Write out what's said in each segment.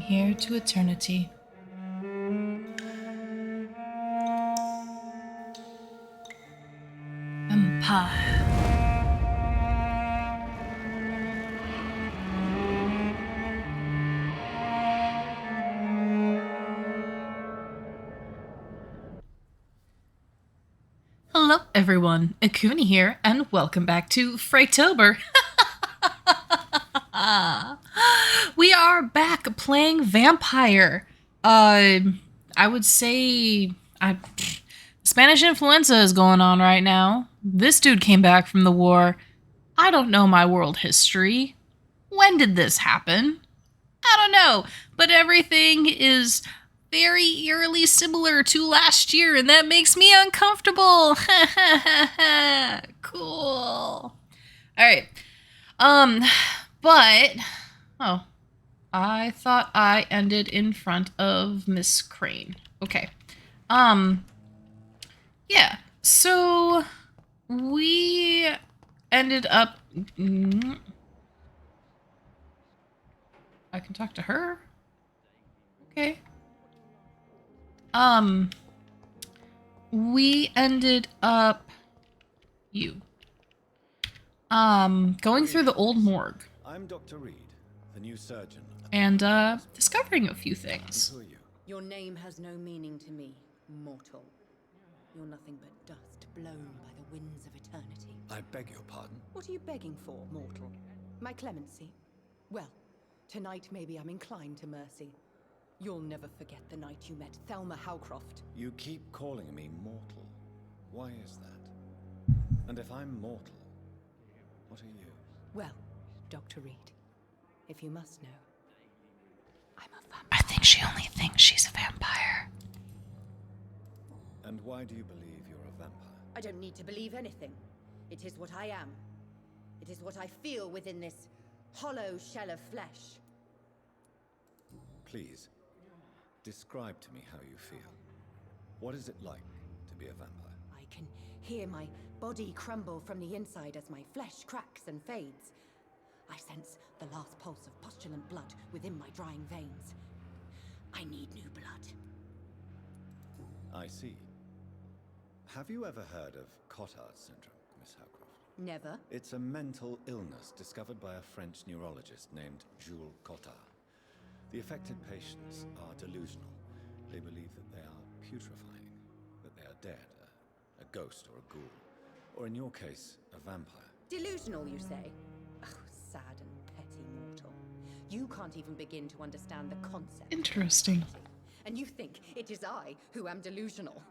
here to eternity. Vampire. Hello everyone, Akuni here, and welcome back to Frightober. We are back playing Vampyr. I would say Spanish influenza is going on right now. This dude came back from the war. I don't know my world history. When did this happen? I don't know, but everything is very eerily similar to last year, and that makes me uncomfortable. Cool. All right. But oh, I thought I ended in front of Miss Crane. Okay. Yeah. So we ended up. I can talk to her. Okay. We ended up going through the old morgue. I'm Dr. Reed, the new surgeon. And discovering a few things. Who are you? Your name has no meaning to me, mortal. You're nothing but dust blown by the winds of eternity. I beg your pardon? What are you begging for, mortal? My clemency? Well, tonight maybe I'm inclined to mercy. You'll never forget the night you met Thelma Howcroft. You keep calling me mortal. Why is that? And if I'm mortal, what are you? Well, Dr. Reed, if you must know, I'm a vampire. I think she only thinks she's a vampire. And why do you believe you're a vampire? I don't need to believe anything. It is what I am. It is what I feel within this hollow shell of flesh. Please, describe to me how you feel. What is it like to be a vampire? I can hear my body crumble from the inside as my flesh cracks and fades. I sense the last pulse of postulant blood within my drying veins. I need new blood. I see. Have you ever heard of Cotard syndrome, Miss Howcroft? Never. It's a mental illness discovered by a French neurologist named Jules Cotard. The affected patients are delusional. They believe that they are putrefying, that they are dead, a ghost or a ghoul, or in your case, a vampire. Delusional, you say? Oh, sad and petty mortal. You can't even begin to understand the concept. Interesting. And you think it is I who am delusional.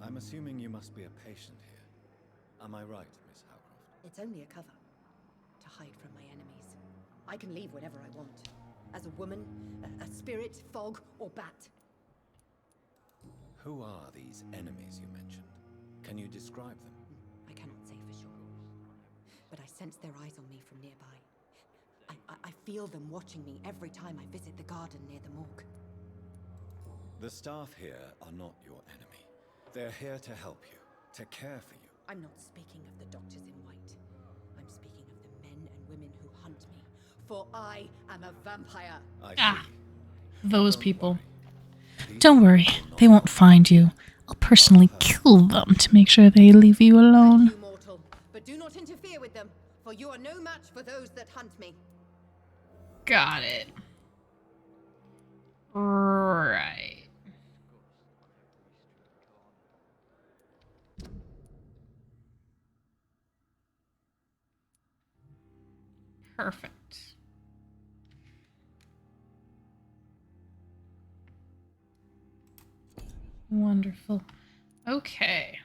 I'm assuming you must be a patient here. Am I right, Miss Howcroft? It's only a cover. To hide from my enemies. I can leave whenever I want. As a woman, a spirit, fog, or bat. Who are these enemies you mentioned? Can you describe them? I cannot say for sure. But I sense their eyes on me from nearby. I feel them watching me every time I visit the garden near the morgue. The staff here are not your enemy. They're here to help you, to care for you. I'm not speaking of the doctors in white. I'm speaking of the men and women who hunt me. For I am a vampire. I see. Those Don't people. worry. These Don't worry, people will not they won't find you. I'll personally kill them to make sure they leave you alone. Thank you, mortal. But do not interfere with them, for you are no match for those that hunt me. Got it. Right. Perfect. Wonderful. Okay.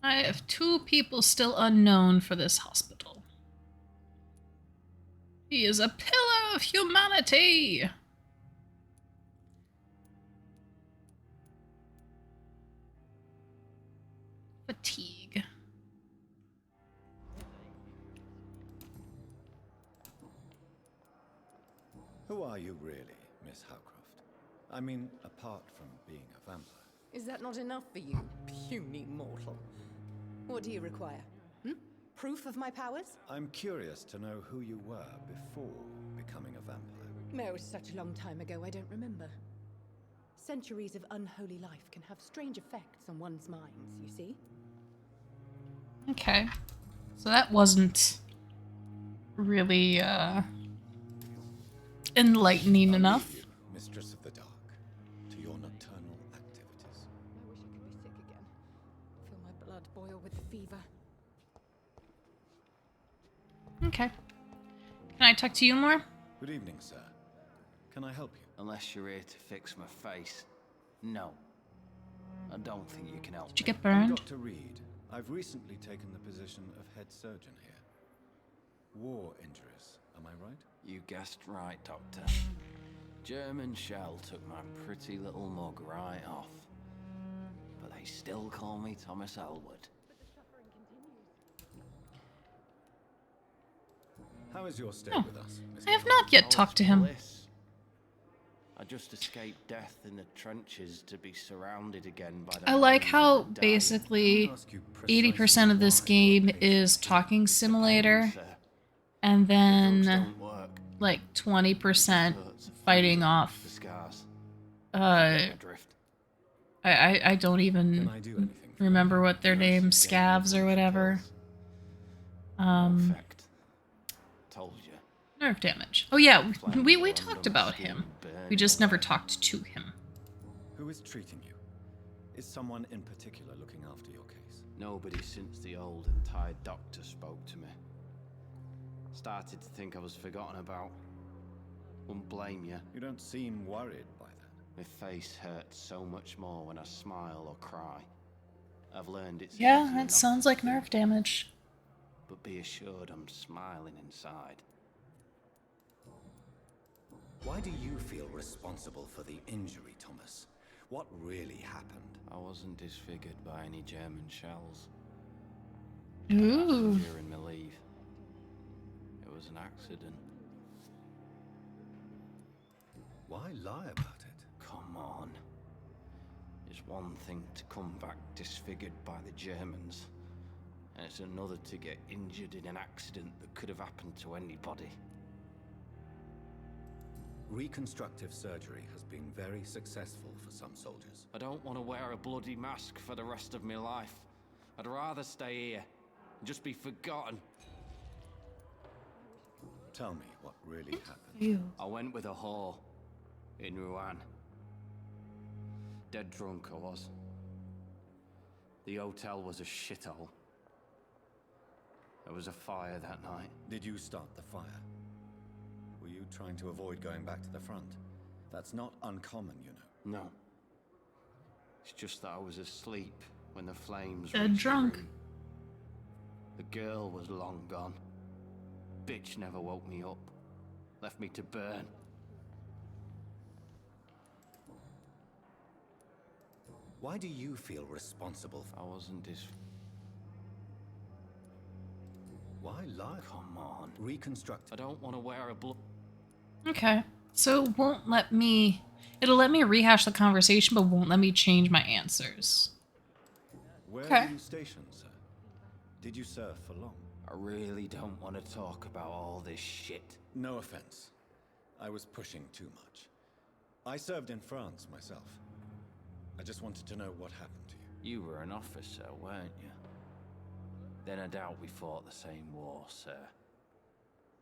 I have 2 people still unknown for this hospital. He is a pillar of humanity. Fatigue. Who are you really, Miss Howcroft? I mean, apart from being a vampire. Is that not enough for you, puny mortal? What do you require? Proof of my powers? I'm curious to know who you were before becoming a vampire. Oh, it was such a long time ago, I don't remember. Centuries of unholy life can have strange effects on one's minds, you see? Okay. So that wasn't really, enlightening I'll enough. leave you, Mistress of the Dark, to your nocturnal activities. I wish I could be sick again. Feel my blood boil with fever. Okay. Can I talk to you more? Good evening, sir. Can I help you? Unless you're here to fix my face. No. I don't think you can help Did you me. get I'm burned? Dr. Reed. I've recently taken the position of head surgeon here. War injuries, am I right? You guessed right, Doctor. German shell took my pretty little mug right off. But they still call me Thomas Elwood. How is your stay Oh, with us, Miss I have Elwood? not yet Oh, talked it's to him. bliss. I just escaped death in the trenches to be surrounded again by the I like hands how of the dying. basically I'll ask you 80% of this precisely why game your is patient talking simulator, Sir, and the drugs then don't work. like 20% Hurts, fighting the off. scars. Uh, Adrift. I don't Can even I do anything for you? remember what their Nurses names, gave me a scavs or bunch of whatever. pills. No effect. Told you. Nerve damage. Oh yeah, we Flames talked under my about skin, him. burning We just never away. talked to him. Who is treating you? Is someone in particular looking after your case? Nobody since the old and tired doctor spoke to me. Started to think I was forgotten about. Wouldn't blame you. You don't seem worried by that. My face hurts so much more when I smile or cry. I've learned it's Yeah, easier that not sounds to like feel, nerve damage. but be assured I'm smiling inside. Why do you feel responsible for the injury, Thomas? What really happened? I wasn't disfigured by any German shells. Ooh. During my leave. It was an accident. Why lie about it? Come on. It's one thing to come back disfigured by the Germans, and it's another to get injured in an accident that could have happened to anybody. Reconstructive surgery has been very successful for some soldiers. I don't want to wear a bloody mask for the rest of my life. I'd rather stay here and just be forgotten. Tell me what really happened. Ew. I went with a whore in Rouen. Dead drunk I was. The hotel was a shithole. There was a fire that night. Did you start the fire? Were you trying to avoid going back to the front? That's not uncommon, you know. No. It's just that I was asleep when the flames Dead reached the drunk. room. The girl was long gone. Bitch never woke me up. Left me to burn. Why do you feel responsible for... I wasn't Why lie? Come on. Reconstruct... I don't want to wear a Okay. So it won't let me... It'll let me rehash the conversation, but won't let me change my answers. Where Okay. were you stationed, sir? Did you serve for long? I really don't want to talk about all this shit. No offense. I was pushing too much. I served in France myself. I just wanted to know what happened to you. You were an officer, weren't you? Then I doubt we fought the same war, sir.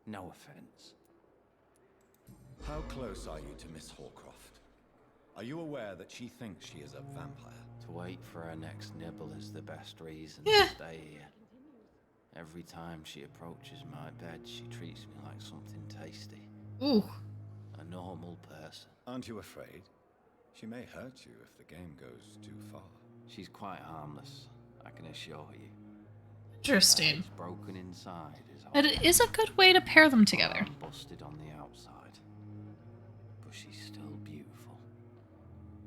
No offense. How close are you to Miss Horcroft? Are you aware that she thinks she is a vampire? To wait for her next nibble is the best reason Yeah. to stay here. Every time she approaches my bed, she treats me like something tasty. Ooh. A normal person. Aren't you afraid? She may hurt you if the game goes too far. She's quite harmless, I can assure you. Interesting. It's broken inside is all. It is a good way to pair them together. I'm busted on the outside, but she's still beautiful.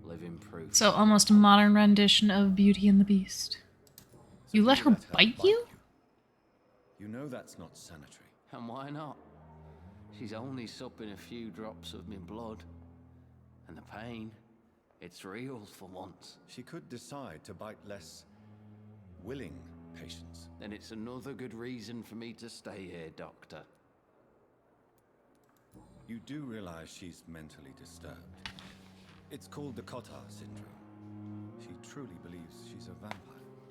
Living proof. So almost a modern rendition of Beauty and the Beast. You let her Let bite you? You know that's not sanitary. And why not? She's only supping a few drops of my blood. And the pain, it's real for once. She could decide to bite less willing patients. Then it's another good reason for me to stay here, Doctor. You do realize she's mentally disturbed. It's called the Cotar syndrome. She truly believes she's a vampire.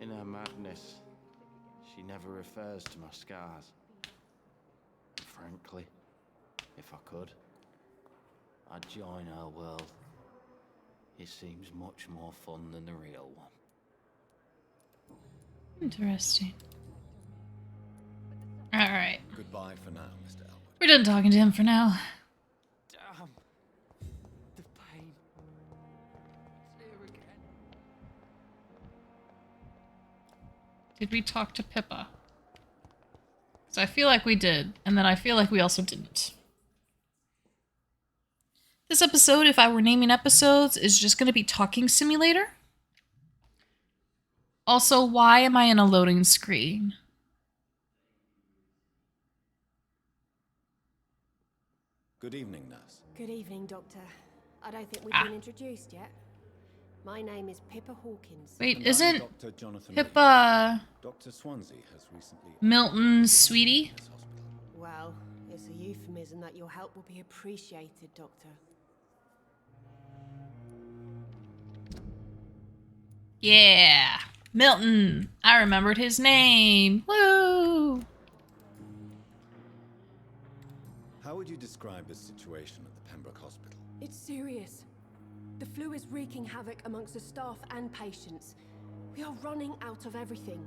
In her madness, she never refers to my scars. Frankly, if I could, I'd join her world. It seems much more fun than the real one. Interesting. Alright. Goodbye for now, Mr. Elwood. We're done talking to him for now. Damn. The pain. It's here again. Did we talk to Pippa? Because I feel like we did, and then I feel like we also didn't. This episode, if I were naming episodes, is just going to be Talking Simulator. Also, why am I in a loading screen? Good evening, nurse. Good evening, Doctor. I don't think we've been introduced yet. My name is Pippa Hawkins. Wait, And I'm isn't Dr. Jonathan Pippa Dr. Swansea has recently Milton's sweetie? this hospital. Well, it's a euphemism that your help will be appreciated, Doctor. Yeah, Milton. I remembered his name. Woo! How would you describe the situation at the Pembroke Hospital? It's serious. The flu is wreaking havoc amongst the staff and patients. We are running out of everything.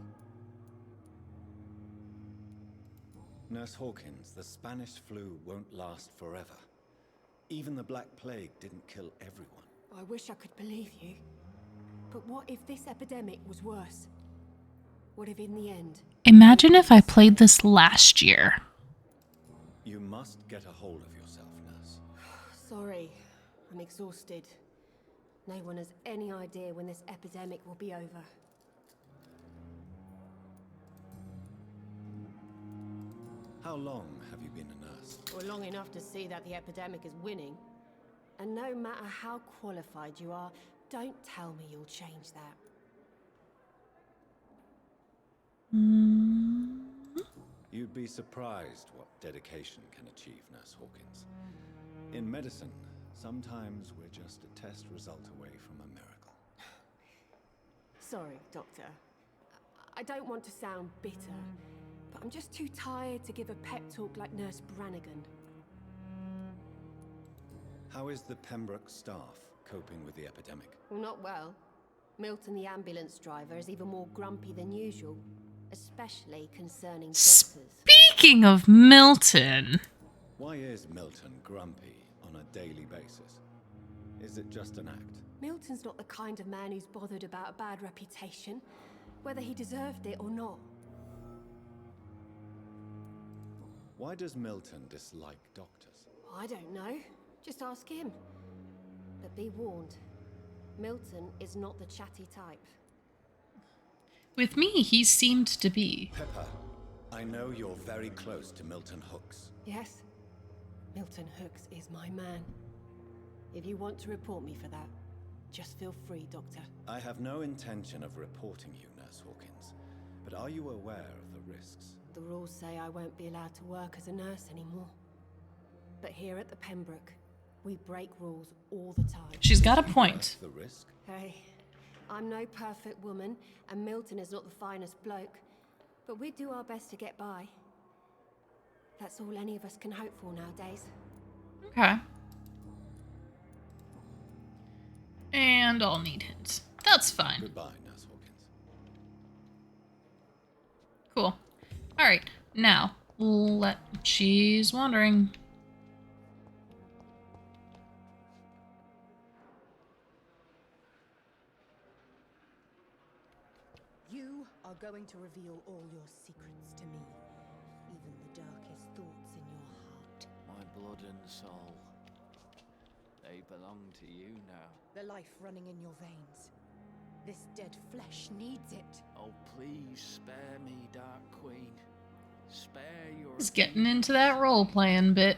Nurse Hawkins, the Spanish flu won't last forever. Even the Black Plague didn't kill everyone. I wish I could believe you. But what if this epidemic was worse? What if in the end... Imagine if I played this last year. You must get a hold of yourself, nurse. Sorry, I'm exhausted. No one has any idea when this epidemic will be over. How long have you been a nurse? Or long enough to see that the epidemic is winning. And no matter how qualified you are, don't tell me you'll change that. You'd be surprised what dedication can achieve, Nurse Hawkins. In medicine, sometimes we're just a test result away from a miracle. Sorry, Doctor. I don't want to sound bitter, but I'm just too tired to give a pep talk like Nurse Brannigan. How is the Pembroke staff coping with the epidemic? Well, not well. Milton, the ambulance driver, is even more grumpy than usual, especially concerning doctors. Speaking of Milton. Why is Milton grumpy on a daily basis? Is it just an act? Milton's not the kind of man who's bothered about a bad reputation, whether he deserved it or not. Why does Milton dislike doctors? I don't know. Just ask him. But be warned, Milton is not the chatty type. With me, he seemed to be. Pepper, I know you're very close to Milton Hooks. Yes, Milton Hooks is my man. If you want to report me for that, just feel free, Doctor. I have no intention of reporting you, Nurse Hawkins, but are you aware of the risks? The rules say I won't be allowed to work as a nurse anymore. But here at the Pembroke, we break rules all the time. She's got a point. The risk? Hey, I'm no perfect woman, and Milton is not the finest bloke, but we do our best to get by. That's all any of us can hope for nowadays. Okay. And I'll need hints. That's fine. Goodbye, Nurse Hawkins. Cool. Alright, now, she's wandering. You are going to reveal all your secrets to me, even the darkest thoughts in your heart. My blood and soul. They belong to you now. The life running in your veins. This dead flesh needs it. Oh, please spare me, Dark Queen. Spare your... He's getting into that role-playing bit.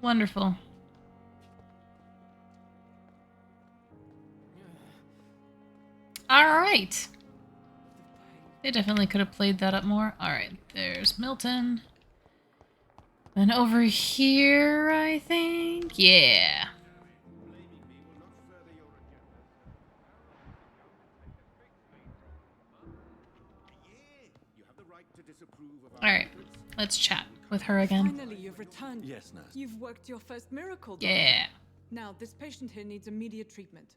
Wonderful. right. They definitely could have played that up more. Alright, there's Milton. And over here, I think? Yeah. Alright, let's chat with her again. Finally, you've returned. Yes, nurse. You've worked your first miracle, Doctor. Yeah. Now, this patient here needs immediate treatment.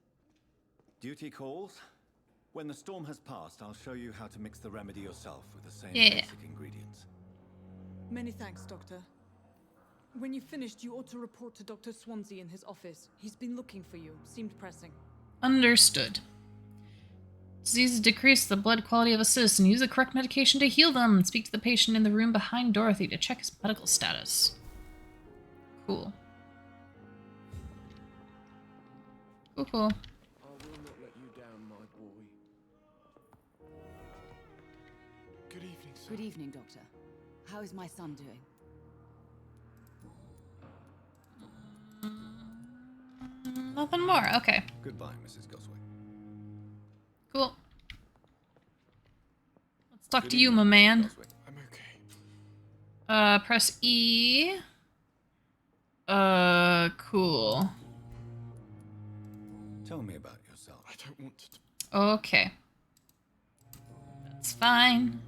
Duty calls. When the storm has passed, I'll show you how to mix the remedy yourself with the same Yeah. basic ingredients. Many thanks, Doctor. When you've finished, you ought to report to Dr. Swansea in his office. He's been looking for you. Seemed pressing. Understood. Diseases decrease the blood quality of a citizen. Use the correct medication to heal them. Speak to the patient in the room behind Dorothy to check his medical status. Cool. Cool, cool. I will not let you down, my boy. Good evening, sir. Good evening, Doctor. How is my son doing? Nothing more. Okay. Goodbye, Mrs. Goswick. Cool. Let's talk to you, my man. Goswick. I'm okay. Press E. Cool. Tell me about yourself. I don't want to. Okay. That's fine.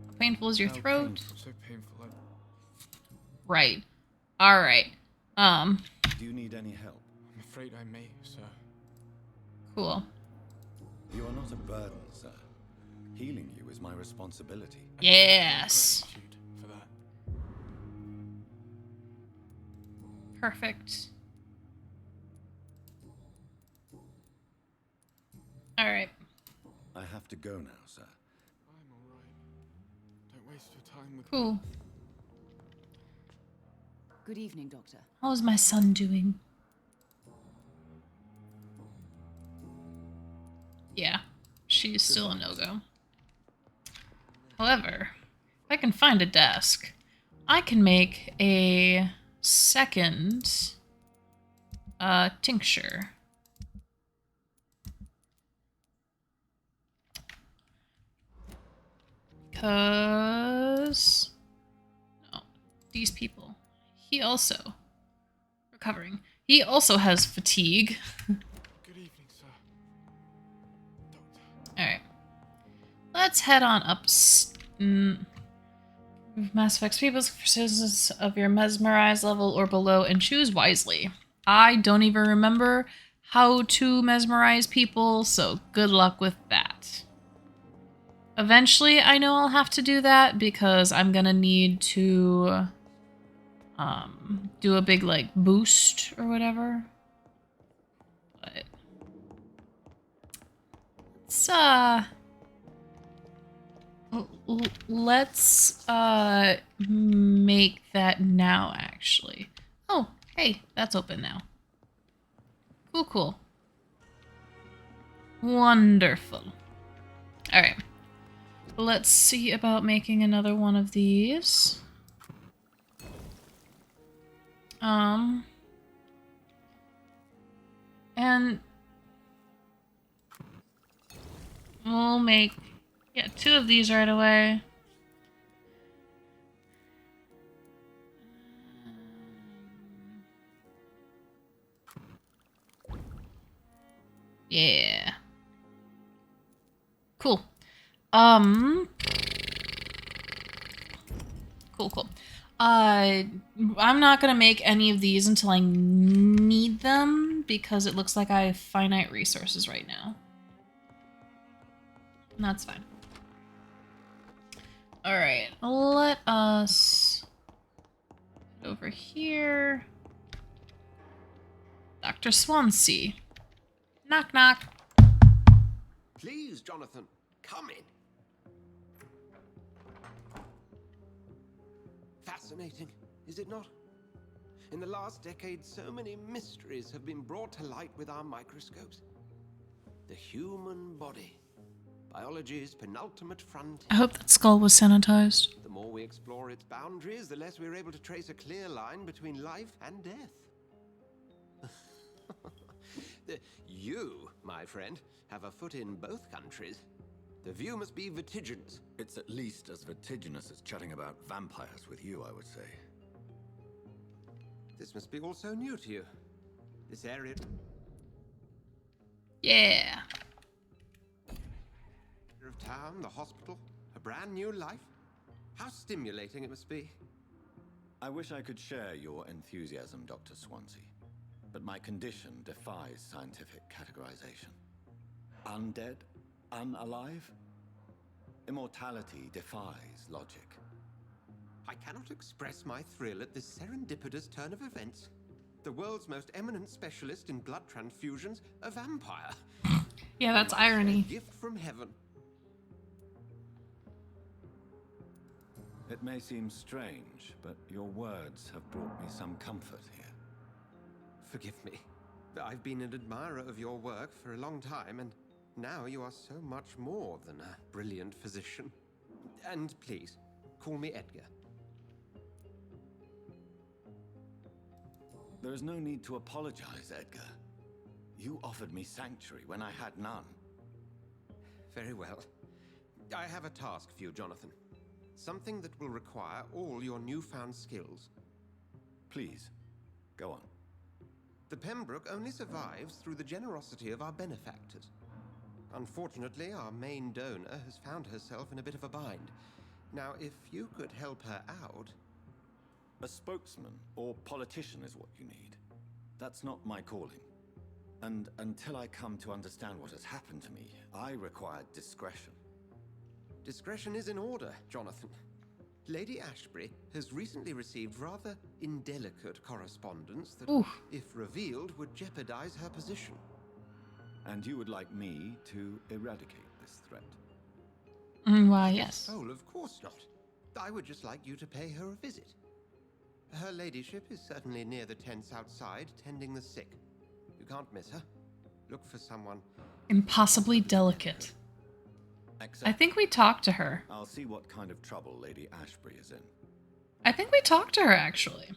How painful is your How throat? painful. So painful. Right. Alright. Do you need any help? I'm afraid I may, sir. Cool. You are not a burden, sir. Healing you is my responsibility. Yes. Gratitude for that. Perfect. Alright. I have to go now, sir. I'm all right. Don't waste your time with. Cool. Good evening, Doctor. How's my son doing? Yeah. She's still a no-go. However, if I can find a desk, I can make a second tincture. Because no, these people. He also recovering. He also has fatigue. Good evening, sir. Doctor. Alright. Let's head on up. Mass effects people's persistence of your mesmerized level or below and choose wisely. I don't even remember how to mesmerize people, so good luck with that. Eventually, I know I'll have to do that because I'm gonna need to do a big like boost or whatever. But let's make that now actually. Oh, hey, that's open now. Cool, cool. Wonderful. All right. Let's see about making another one of these. And we'll make, yeah, 2 of these right away. Yeah. Cool. Cool. I'm not gonna make any of these until I need them because it looks like I have finite resources right now. And that's fine. Alright, let us head over here. Dr. Swansea. Knock, knock. Please, Jonathan, come in. Fascinating, is it not? In the last decade, so many mysteries have been brought to light with our microscopes. The human body, biology's penultimate frontier. I hope that skull was sanitized. The more we explore its boundaries, the less we're able to trace a clear line between life and death. You, my friend, have a foot in both countries. The view must be vertiginous. It's at least as vertiginous as chatting about vampires with you, I would say. This must be all so new to you. This area... Yeah. of town, the hospital, a brand new life. How stimulating it must be. I wish I could share your enthusiasm, Dr. Swansea, but my condition defies scientific categorization. Undead? Unalive? Immortality defies logic. I cannot express my thrill at this serendipitous turn of events. The world's most eminent specialist in blood transfusions, a vampire. Yeah, that's A irony. gift from heaven. It may seem strange, but your words have brought me some comfort here. Forgive me. I've been an admirer of your work for a long time, and now you are so much more than a brilliant physician. And please, call me Edgar. There is no need to apologize, Edgar. You offered me sanctuary when I had none. Very well. I have a task for you, Jonathan. Something that will require all your newfound skills. Please, go on. The Pembroke only survives through the generosity of our benefactors. Unfortunately, our main donor has found herself in a bit of a bind. Now, if you could help her out... A spokesman or politician is what you need. That's not my calling. And until I come to understand what has happened to me, I require discretion. Discretion is in order, Jonathan. Lady Ashbury has recently received rather indelicate correspondence that, Oof. if revealed, would jeopardize her position. And you would like me to eradicate this threat? Why, yes. Oh, of course not. I would just like you to pay her a visit. Her ladyship is certainly near the tents outside, tending the sick. You can't miss her. Look for someone. Impossibly delicate. I think we talked to her. I'll see what kind of trouble Lady Ashbury is in. I think we talked to her, actually.